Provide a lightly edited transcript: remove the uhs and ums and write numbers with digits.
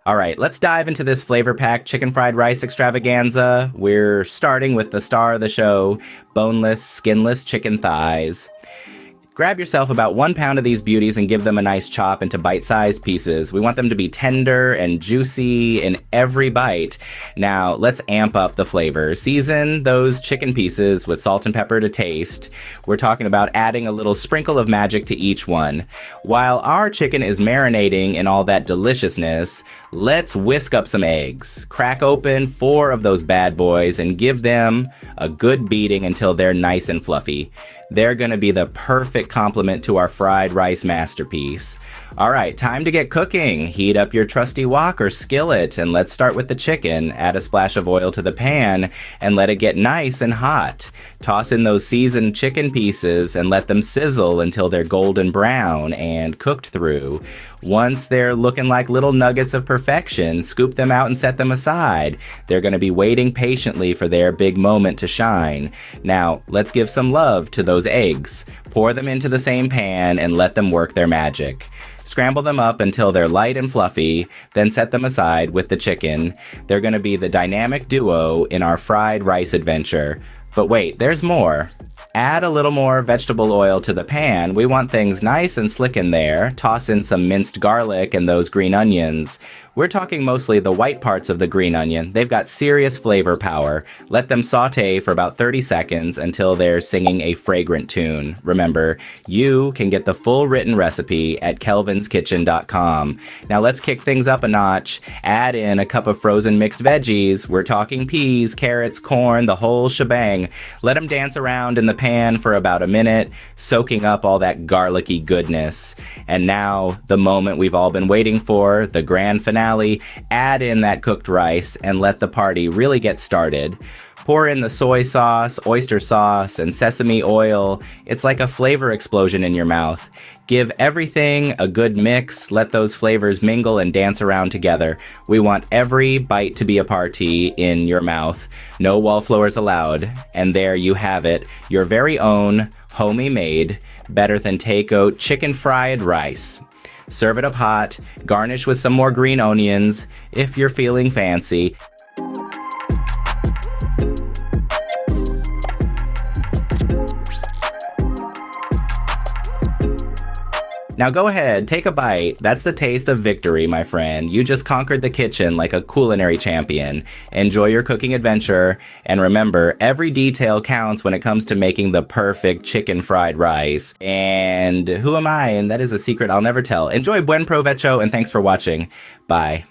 All right, let's dive into this flavor-packed chicken fried rice extravaganza. We're starting with the star of the show, boneless, skinless chicken thighs. Grab yourself about 1 pound of these beauties and give them a nice chop into bite-sized pieces. We want them to be tender and juicy in every bite. Now, let's amp up the flavor. Season those chicken pieces with salt and pepper to taste. We're talking about adding a little sprinkle of magic to each one. While our chicken is marinating in all that deliciousness, let's whisk up some eggs. Crack open 4 of those bad boys and give them a good beating until they're nice and fluffy. They're going to be the perfect complement to our fried rice masterpiece. All right, time to get cooking. Heat up your trusty wok or skillet, and let's start with the chicken. Add a splash of oil to the pan and let it get nice and hot. Toss in those seasoned chicken pieces and let them sizzle until they're golden brown and cooked through. Once they're looking like little nuggets of perfection, scoop them out and set them aside. They're going to be waiting patiently for their big moment to shine. Now, let's give some love to those eggs. Pour them into the same pan and let them work their magic. Scramble them up until they're light and fluffy, then set them aside with the chicken. They're going to be the dynamic duo in our fried rice adventure. But wait, there's more. Add a little more vegetable oil to the pan. We want things nice and slick in there. Toss in some minced garlic and those green onions. We're talking mostly the white parts of the green onion. They've got serious flavor power. Let them saute for about 30 seconds until they're singing a fragrant tune. Remember, you can get the full written recipe at kelvinskitchen.com. Now let's kick things up a notch. Add in a cup of frozen mixed veggies. We're talking peas, carrots, corn, the whole shebang. Let them dance around in the pan for about a minute, soaking up all that garlicky goodness. And now, the moment we've all been waiting for, the grand finale. Add in that cooked rice and let the party really get started. Pour in the soy sauce, oyster sauce, and sesame oil. It's like a flavor explosion in your mouth. Give everything a good mix. Let those flavors mingle and dance around together. We want every bite to be a party in your mouth. No wallflowers allowed. And there you have it, your very own, homey made, better than takeout chicken fried rice. Serve it up hot, garnish with some more green onions if you're feeling fancy. Now go ahead, take a bite. That's the taste of victory, my friend. You just conquered the kitchen like a culinary champion. Enjoy your cooking adventure, and remember, every detail counts when it comes to making the perfect chicken fried rice. And who am I? And that is a secret I'll never tell. Enjoy, buen provecho, and thanks for watching. Bye.